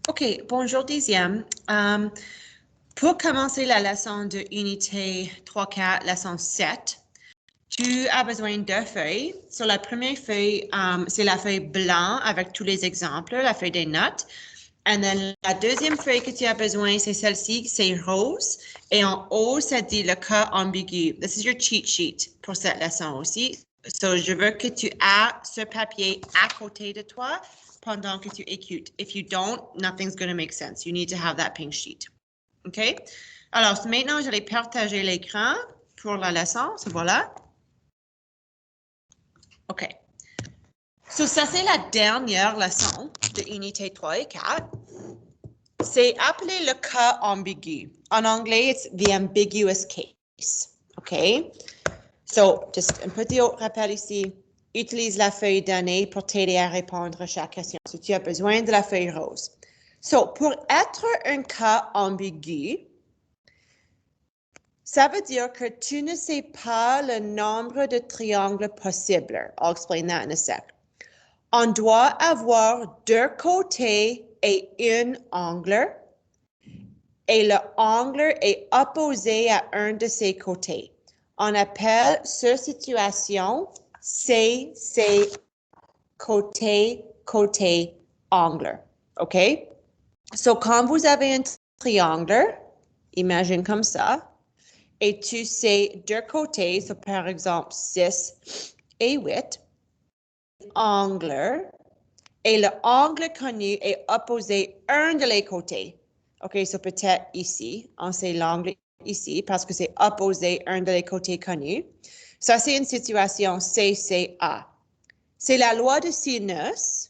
OK, bonjour dixième. Pour commencer la leçon de unité 3-4, leçon 7, tu as besoin de deux feuilles. Sur la première feuille, c'est la feuille blanche avec tous les exemples, la feuille des notes. Et then, la deuxième feuille que tu as besoin, c'est celle-ci, c'est rose. Et en haut, ça dit le cas ambigu. This is your cheat sheet pour cette leçon aussi. So, je veux que tu aies ce papier à côté de toi pendant que tu écoutes. If you don't, nothing's going to make sense. You need to have that pink sheet. OK? Alors, maintenant, je vais partager l'écran pour la leçon. So, voilà. OK. So, ça, c'est la dernière leçon de unité 3 et 4. C'est appelé le cas ambigu. En anglais, it's the ambiguous case. OK? So, just un petit autre rappel ici. Utilise la feuille donnée pour t'aider à répondre à chaque question. So, tu as besoin de la feuille rose. So, pour être un cas ambigu, ça veut dire que tu ne sais pas le nombre de triangles possibles. I'll explain that in a sec. On doit avoir deux côtés et un angle. Et le angle est opposé à un de ses côtés. On appelle cette situation CC, côté, côté, angle. OK? So, quand vous avez un triangle, imagine comme ça, et tu sais deux côtés, so par exemple 6 et 8, angle, et le angle connu est opposé à un de les côtés. OK, so peut-être ici, on sait l'angle ici parce que c'est opposé à un de les côtés connus. Ça, c'est une situation CCA. C'est la loi de sinus,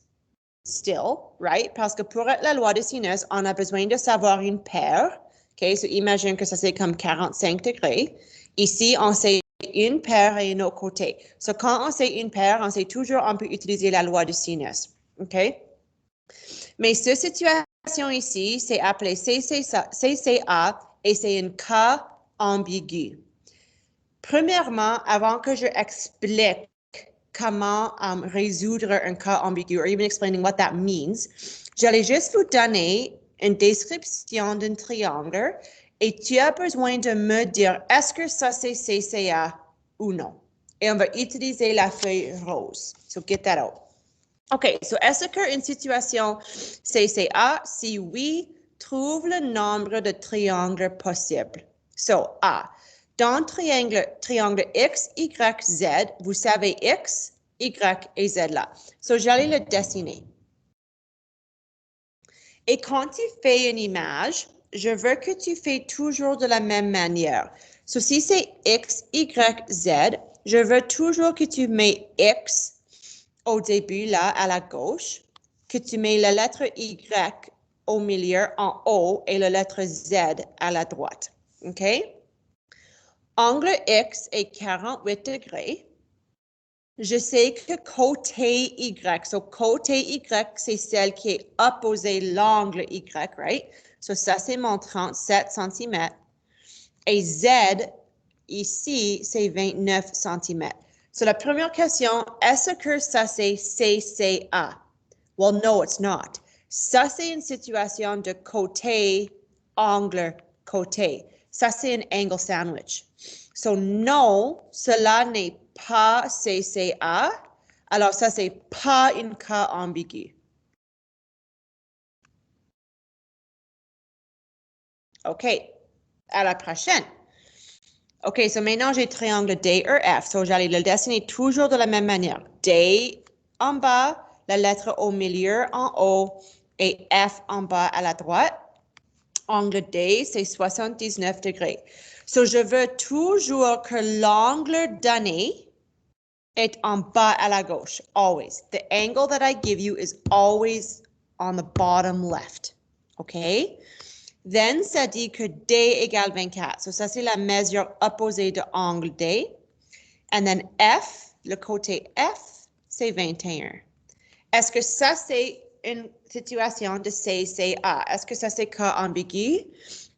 still, right? Parce que pour être la loi de sinus, on a besoin de savoir une paire. OK, so imagine que ça, c'est comme 45 degrés. Ici, on sait une paire et un autre côté. So quand on sait une paire, on sait toujours, on peut utiliser la loi de sinus. OK? Mais cette situation ici, c'est appelé CCA et c'est un cas ambigu. Premièrement, avant que je explique comment résoudre un cas ambigu, or even explaining what that means, j'allais juste vous donner une description d'un triangle et tu as besoin de me dire est-ce que ça c'est CCA ou non. Et on va utiliser la feuille rose. So get that out. OK, so est-ce qu'une situation CCA, si oui, trouve le nombre de triangles possibles? So, A. Dans triangle X, Y, Z, vous savez X, Y et Z là. So, j'allais le dessiner. Et quand tu fais une image, je veux que tu fais toujours de la même manière. So, si c'est X, Y, Z, je veux toujours que tu mets X au début, là, à la gauche, que tu mets la lettre Y au milieu, en haut, et la lettre Z à la droite. OK? Angle X est 48 degrés. Je sais que côté Y, so côté Y, c'est celle qui est opposée l'angle Y, right? So ça, c'est mon 37 cm. Et Z, ici, c'est 29 cm. So la première question, est-ce que ça c'est CCA? Well, no, it's not. Ça c'est une situation de côté, angle, côté. Ça c'est un angle sandwich. So non, cela n'est pas CCA. Alors ça c'est pas un cas ambigu. OK, à la prochaine. OK, so maintenant j'ai triangle DEF. So j'allais le dessiner toujours de la même manière. D en bas, la lettre au milieu en haut et F en bas à la droite. Angle D, c'est 79 degrés. So je veux toujours que l'angle donné est en bas à la gauche, always. The angle that I give you is always on the bottom left. OK? Then, ça dit que D égale 24. So, ça, c'est la mesure opposée de angle D. And then F, le côté F, c'est 21. Est-ce que ça, c'est une situation de CCA? Est-ce que ça, c'est cas ambigu?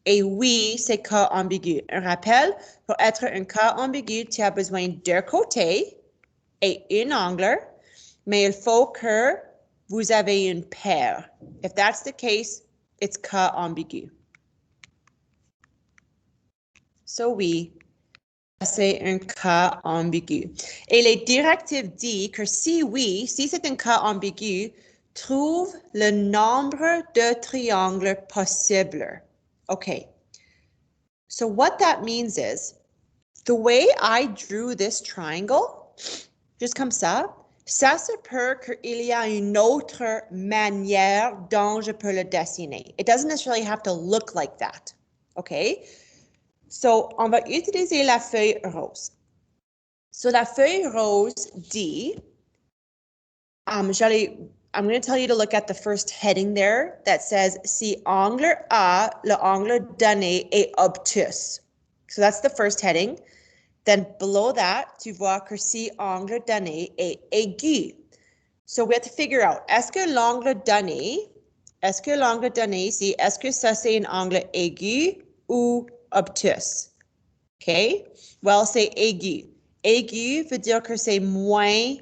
Et oui, c'est cas ambigu. Un rappel, pour être un cas ambigu, tu as besoin d'un côté et un angle, mais il faut que vous avez une paire. If that's the case, it's cas ambigu. So oui, c'est un cas ambigu. Et les directives disent que si oui, si c'est un cas ambigu, trouve le nombre de triangles possibles. Okay. So what that means is, the way I drew this triangle, juste comme ça, ça se peut qu'il y a une autre manière dont je peux le dessiner. It doesn't necessarily have to look like that. Okay? So, on va utiliser la feuille rose. So, la feuille rose dit, I'm going to tell you to look at the first heading there that says, si angle A, le angle donné est obtus. So, that's the first heading. Then below that, tu vois que si angle donné est aigu. So, we have to figure out, est-ce que l'angle donné ici, est-ce que ça c'est un angle aigu ou obtus? OK? Well, c'est aigu. Aigu veut dire que c'est moins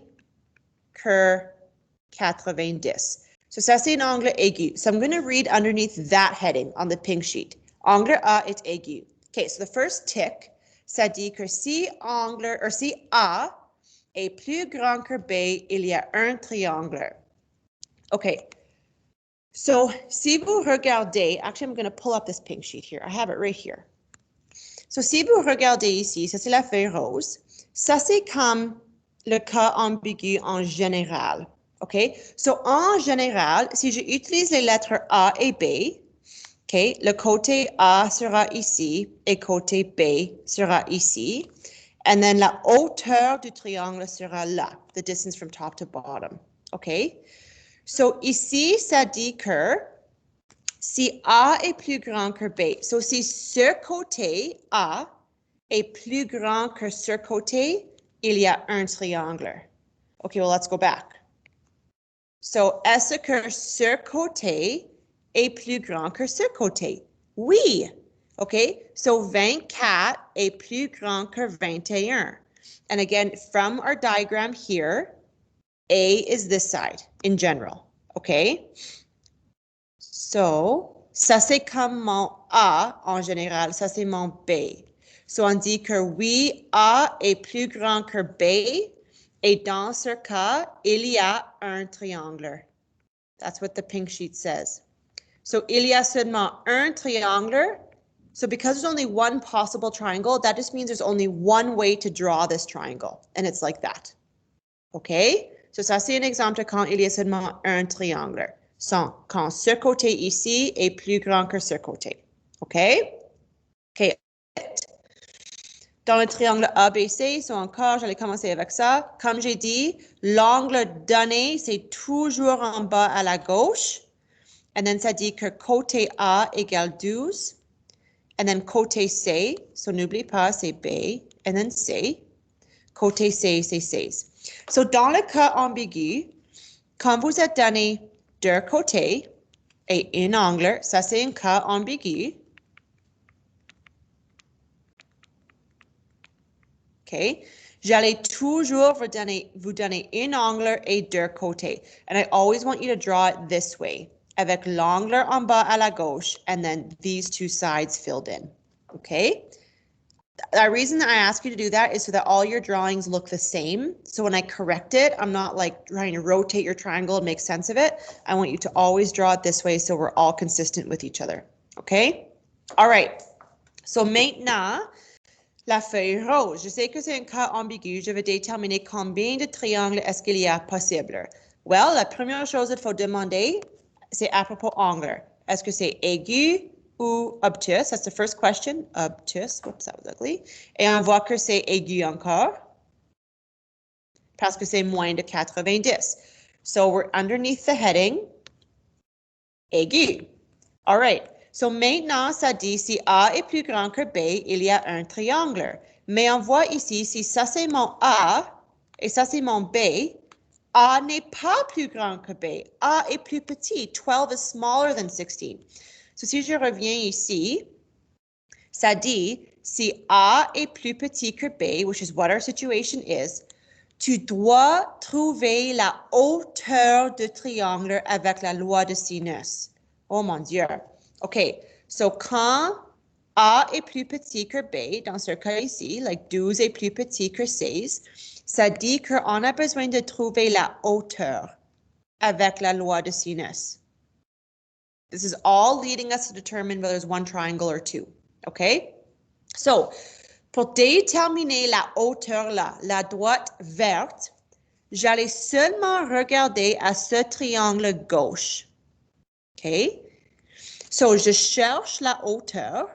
que 90. So ça c'est un angle aigu. So I'm going to read underneath that heading on the pink sheet. Angle A est aigu. Okay, so the first tick, ça dit que si A est plus grand que B, il y a un triangle. Okay. So si vous regardez, actually I'm going to pull up this pink sheet here. I have it right here. So, si vous regardez ici, ça c'est la feuille rose. Ça c'est comme le cas ambigu en général. OK? So, en général, si j'utilise les lettres A et B, OK, le côté A sera ici et côté B sera ici. And then la hauteur du triangle sera là, the distance from top to bottom. OK? So, ici, ça dit que si A est plus grand que B, so si ce côté A est plus grand que ce côté, il y a un triangle. Okay, well, let's go back. So, est-ce que ce côté est plus grand que ce côté? Oui. Okay, so 24 est plus grand que 21. And again, from our diagram here, A is this side in general. Okay? So, ça c'est comme mon A en général, ça c'est mon B. So, on dit que oui, A est plus grand que B, et dans ce cas, il y a un triangle. That's what the pink sheet says. So, il y a seulement un triangle. So, because there's only one possible triangle, that just means there's only one way to draw this triangle, and it's like that. Okay? So, ça c'est un exemple quand il y a seulement un triangle. Quand ce côté ici est plus grand que ce côté. OK? OK. Dans le triangle ABC, encore, j'allais commencer avec ça. Comme j'ai dit, l'angle donné, c'est toujours en bas à la gauche. And then ça dit que côté A égale 12. And then côté C, so n'oublie pas, c'est B. And then C. Côté C, c'est 16. So, dans le cas ambigu, quand vous êtes donné deux côtés et un angle, ça c'est un cas ambigu. OK? J'allais toujours vous donner un angle et deux côtés. And I always want you to draw it this way, avec l'angle en bas à la gauche and then these two sides filled in. OK? The reason that I ask you to do that is so that all your drawings look the same. So when I correct it, I'm not like trying to rotate your triangle and make sense of it. I want you to always draw it this way so we're all consistent with each other. Okay? All right. So maintenant, la feuille rose. Je sais que c'est un cas ambigu. Je vais déterminer combien de triangles est-ce qu'il y a possible. Well, la première chose qu'il faut demander, c'est à propos angle. Est-ce que c'est aigu ou obtus? That's the first question. Obtus. Whoops, that was ugly. Et on voit que c'est aigu encore parce que c'est moins de 90. So we're underneath the heading aigu. All right. So maintenant, ça dit si A est plus grand que B, il y a un triangle. Mais on voit ici, si ça c'est mon A et ça c'est mon B, A n'est pas plus grand que B. A est plus petit. 12 is smaller than 16. So, si je reviens ici, ça dit, si A est plus petit que B, which is what our situation is, tu dois trouver la hauteur du triangle avec la loi de sinus. Oh mon Dieu. OK. So, quand A est plus petit que B, dans ce cas ici, like 12 est plus petit que 16, ça dit qu'on a besoin de trouver la hauteur avec la loi de sinus. This is all leading us to determine whether it's one triangle or two. OK? So, pour déterminer la hauteur là, la droite verte, j'allais seulement regarder à ce triangle gauche. OK? So, je cherche la hauteur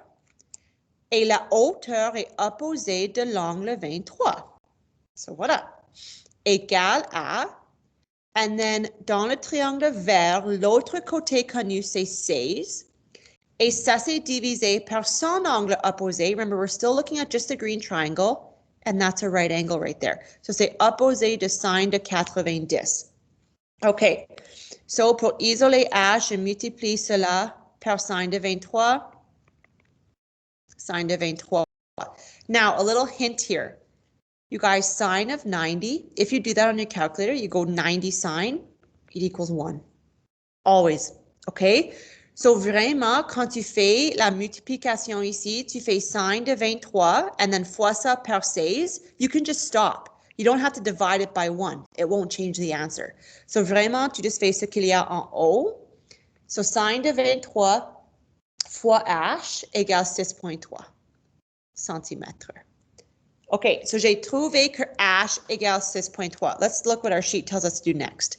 et la hauteur est opposée de l'angle 23. So, voilà. Égal à, and then dans le triangle vert, l'autre côté connu, c'est 16. Et ça, c'est divisé par son angle opposé. Remember, we're still looking at just the green triangle, and that's a right angle right there. So, c'est opposé de sine de 90. OK. So, pour isoler H, je multiplie cela par sine de 23. Sine de 23. Now, a little hint here. You guys, sine of 90, if you do that on your calculator, you go 90 sine, it equals 1. Always. OK? So, vraiment, quand tu fais la multiplication ici, tu fais sine de 23 and then fois ça par 16, you can just stop. You don't have to divide it by 1. It won't change the answer. So, vraiment, tu just fais ce qu'il y a en haut. So, sine de 23 fois h égale 6,3 centimètres. OK, so j'ai trouvé que h égale 6,3. Let's look what our sheet tells us to do next.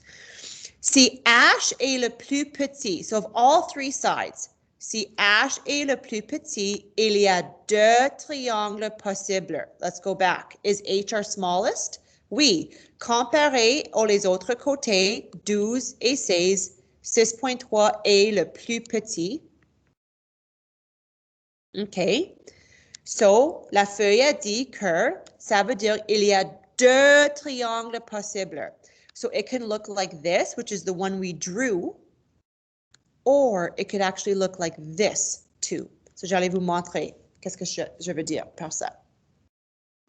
Si h est le plus petit, so of all three sides, si h est le plus petit, il y a deux triangles possibles. Let's go back. Is h our smallest? Oui. Comparé aux les autres côtés, 12 et 16, 6,3 est le plus petit. OK. So, la feuille a dit que ça veut dire il y a deux triangles possibles. So, it can look like this, which is the one we drew, or it could actually look like this too. So, j'allais vous montrer qu'est-ce que je veux dire par ça.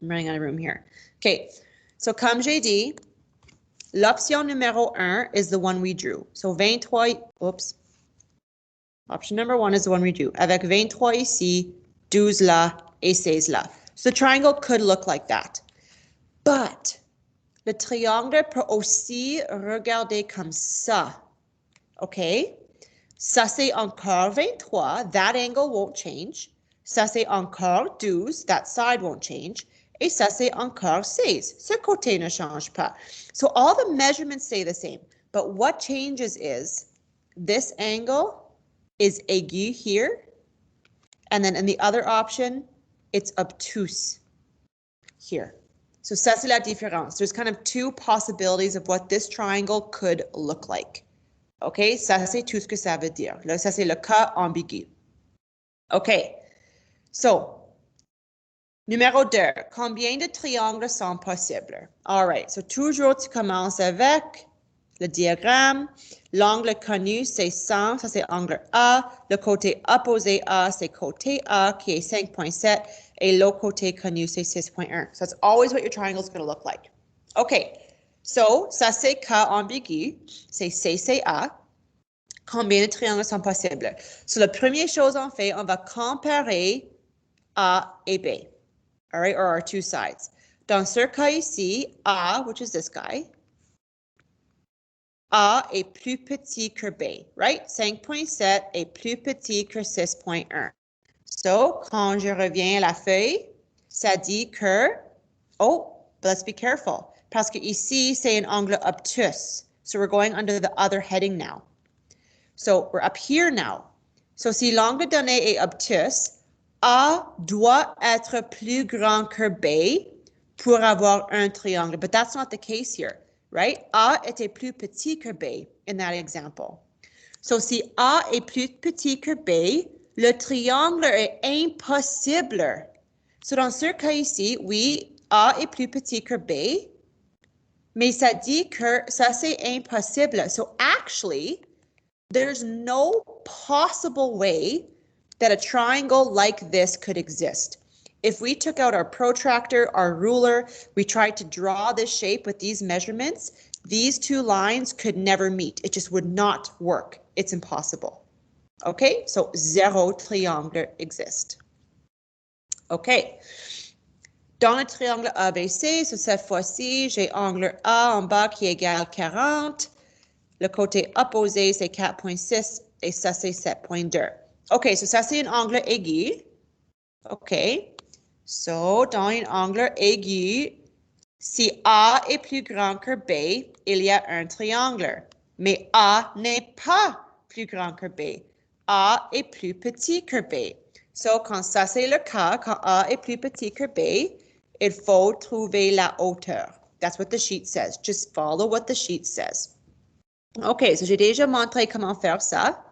I'm running out of room here. OK. So, comme j'ai dit, l'option numéro 1 is the one we drew. So, 23, oops. Option number 1 is the one we drew. Avec 23 ici, 12 là, et 16 là. So the triangle could look like that. But le triangle peut aussi regarder comme ça. OK? Ça, c'est encore 23. That angle won't change. Ça, c'est encore 12. That side won't change. Et ça, c'est encore 16. Ce côté ne change pas. So all the measurements stay the same. But what changes is this angle is aigu here. And then in the other option, it's obtuse here. So ça, c'est la différence. There's kind of two possibilities of what this triangle could look like. OK? Ça, c'est tout ce que ça veut dire. Là, ça, c'est le cas ambigu. OK. So, numéro 2. Combien de triangles sont possibles? All right. So, toujours, tu commences avec le diagramme. L'angle connu, c'est 100. Ça, c'est angle A. Le côté opposé A, c'est côté A, qui est 5,7. Et l'autre côté connu, c'est 6,1. So, that's always what your triangle is going to look like. OK. So, ça, c'est cas ambigu. C'est CCA. Combien de triangles sont possibles? So, la première chose on fait, on va comparer A et B. All right, or our two sides. Dans ce cas ici, A, which is this guy, A est plus petit que B, right? 5,7 est plus petit que 6,1. So, quand je reviens à la feuille, ça dit que, oh, let's be careful, parce que ici, c'est un angle obtuse. So, we're going under the other heading now. So, we're up here now. So, si l'angle donné est obtuse, A doit être plus grand que B pour avoir un triangle. But that's not the case here, right? A était plus petit que B in that example. So, si A est plus petit que B, le triangle est impossible. So, dans ce cas ici, oui, A est plus petit que B, mais ça dit que ça, c'est impossible. So, actually, there's no possible way that a triangle like this could exist. If we took out our protractor, our ruler, we tried to draw this shape with these measurements, these two lines could never meet. It just would not work. It's impossible. OK? So, 0 triangle existe. OK. Dans le triangle ABC, so cette fois-ci, j'ai angle A en bas qui égale 40. Le côté opposé, c'est 4,6 et ça, c'est 7,2. OK, so ça, c'est un angle aigu. OK. So, dans un angle aigu, si A est plus grand que B, il y a un triangle. Mais A n'est pas plus grand que B. A est plus petit que B. So, quand ça, c'est le cas, quand A est plus petit que B, il faut trouver la hauteur. That's what the sheet says. Just follow what the sheet says. OK, so j'ai déjà montré comment faire ça.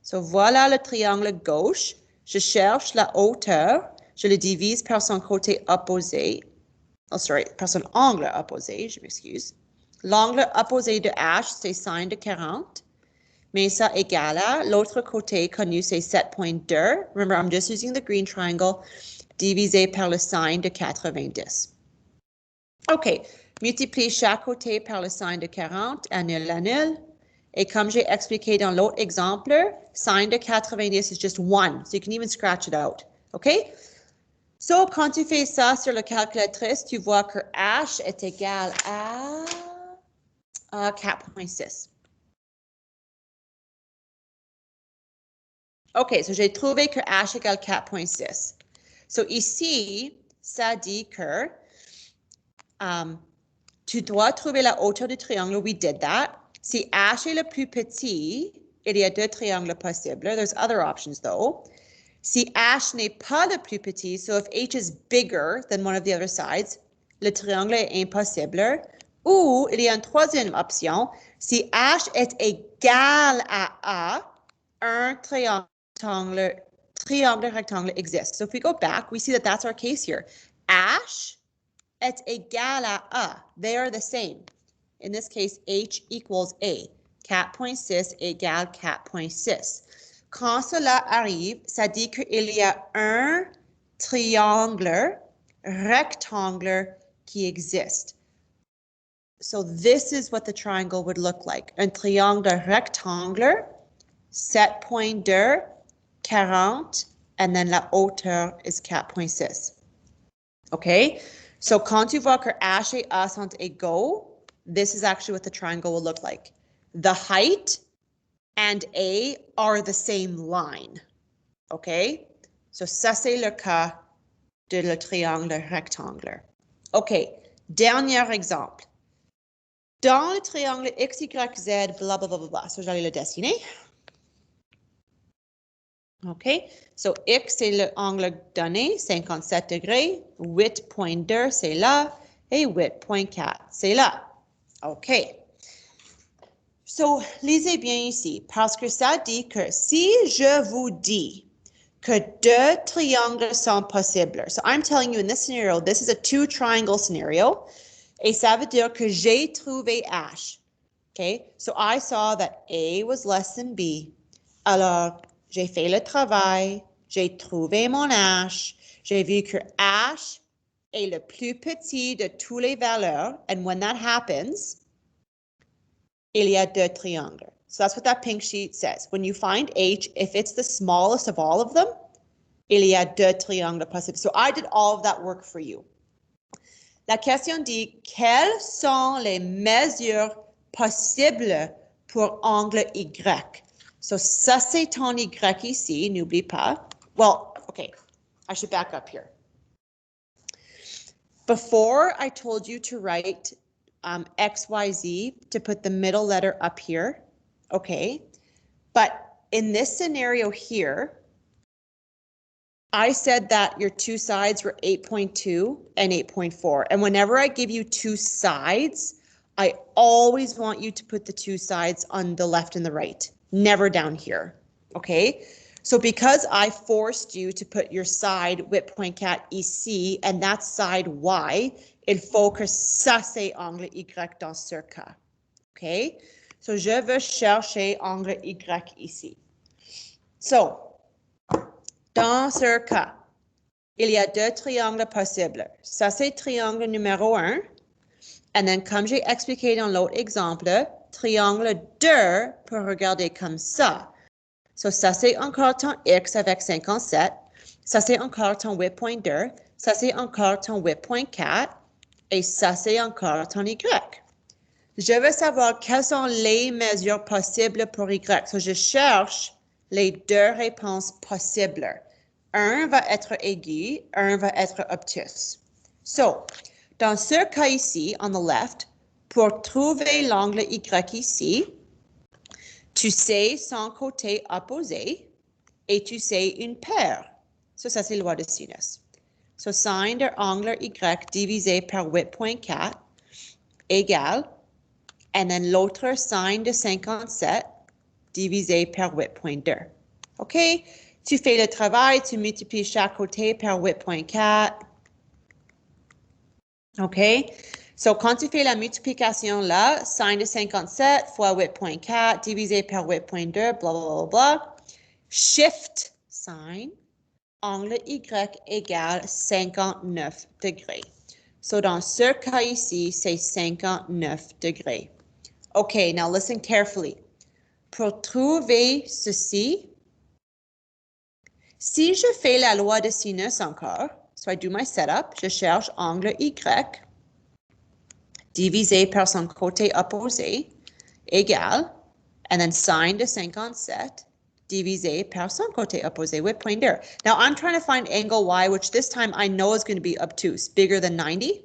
So, voilà le triangle gauche. Je cherche la hauteur. Je le divise par son côté opposé. Oh, sorry, par son angle opposé, je m'excuse. L'angle opposé de H, c'est sin de 40. Mais ça égale à l'autre côté connu, c'est 7,2. Remember, I'm just using the green triangle divisé par le sin de 90. OK, multiplie chaque côté par le sin de 40, annule l'annule. Et comme j'ai expliqué dans l'autre exemple, sin de 90 is just 1, so you can even scratch it out. OK? So, quand tu fais ça sur la calculatrice, tu vois que H est égal à 4,6. OK, so j'ai trouvé que H égale 4,6. So, ici, ça dit que tu dois trouver la hauteur du triangle. We did that. Si H est le plus petit, il y a deux triangles possibles. There's other options, though. Si H n'est pas le plus petit, so if H is bigger than one of the other sides, le triangle est impossible. Ou il y a une troisième option. Si H est égal à A, un triangle rectangle exists. So if we go back, we see that that's our case here. H est égal à A. They are the same. In this case, H equals A. 4,6 égale 4,6. Quand cela arrive, ça dit qu'il y a un triangle rectangle qui existe. So this is what the triangle would look like. Un triangle rectangle, 7,2, 40, and then la hauteur is 4,6. Okay? So quand tu vois que H et A sont égaux, this is actually what the triangle will look like. The height and A are the same line. OK? So ça, c'est le cas de le triangle rectangle. OK, dernier exemple. Dans le triangle X, Y, Z, blablabla. So j'allais le dessiner. OK, so X, c'est l'angle donné, 57 degrés. 8,2, c'est là. Et 8,4, c'est là. OK. So, lisez bien ici, parce que ça dit que si je vous dis que deux triangles sont possibles, so I'm telling you in this scenario, this is a two triangle scenario, et ça veut dire que j'ai trouvé H. Okay, so I saw that A was less than B. Alors, j'ai fait le travail, j'ai trouvé mon H, j'ai vu que H est le plus petit de toutes les valeurs, and when that happens, il y a deux triangles. So that's what that pink sheet says. When you find H, if it's the smallest of all of them, il y a deux triangles possibles. So I did all of that work for you. La question dit, quelles sont les mesures possibles pour angle Y? So ça, c'est ton Y ici, n'oublie pas. Well, okay, I should back up here. Before, I told you to write X, Y, Z to put the middle letter up here, okay? But in this scenario here, I said that your two sides were 8.2 and 8.4. And whenever I give you two sides, I always want you to put the two sides on the left and the right, never down here, okay? So because I forced you to put your side 8.4 ici and that side Y, il faut que ça c'est angle Y dans ce cas. OK? So je veux chercher angle Y ici. So, dans ce cas, il y a deux triangles possibles. Ça c'est triangle numéro 1. And then comme j'ai expliqué dans l'autre exemple, triangle 2 peut regarder comme ça. So, ça, c'est encore ton X avec 57. Ça, c'est encore ton 8.2. Ça, c'est encore ton 8.4. Et ça, c'est encore ton Y. Je veux savoir quelles sont les mesures possibles pour Y. So, je cherche les deux réponses possibles. Un va être aigu, un va être obtus. So, dans ce cas ici, on the left, pour trouver l'angle Y ici, tu sais son côté opposé et tu sais une paire. So, ça, c'est loi de sinus. So, sine de angle Y divisé par 8.4 égale, et then l'autre sine de 57 divisé par 8.2. OK? Tu fais le travail, tu multiplies chaque côté par 8.4. OK? So, quand tu fais la multiplication là, sine de 57 fois 8.4 divisé par 8.2, bla, bla, bla, bla. Shift sign, angle Y égale 59 degrés. So, dans ce cas ici, c'est 59 degrés. Okay, now listen carefully. Pour trouver ceci, si je fais la loi de sinus encore, so I do my setup, je cherche angle Y divisé par son côté opposé égale, and then sine de 57 divisé par son côté opposé, 8.2. Now I'm trying to find angle Y, which this time I know is going to be obtuse, bigger than 90.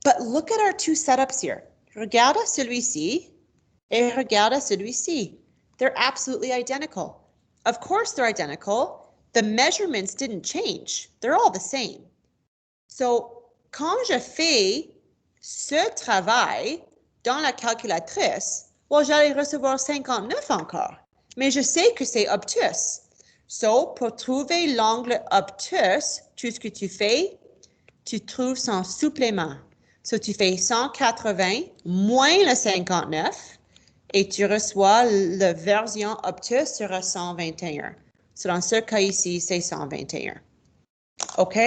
But look at our two setups here. Regarde celui-ci et regarde celui-ci. They're absolutely identical. Of course they're identical. The measurements didn't change. They're all the same. So, quand je fais ce travail dans la calculatrice, well, j'allais recevoir 59 encore. Mais je sais que c'est obtus. So, pour trouver l'angle obtus, tout ce que tu fais, tu trouves son supplément. So, tu fais 180 moins le 59 et tu reçois la version obtuse sur 121. So, dans ce cas ici, c'est 121. OK?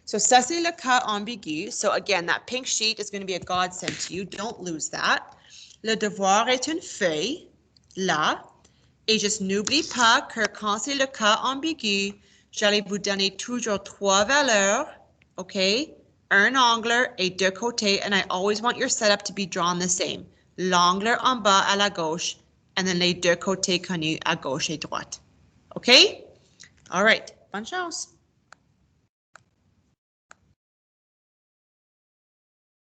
So, ça, c'est le cas ambigu. So, again, that pink sheet is going to be a godsend to you. Don't lose that. Le devoir est une feuille, là. Et juste n'oublie pas que quand c'est le cas ambigu, j'allais vous donner toujours 3 valeurs, OK? Un angle et 2 côtés, and I always want your setup to be drawn the same. L'angle en bas à la gauche, and then les 2 côtés connus à gauche et droite. OK? All right. Bonne chance.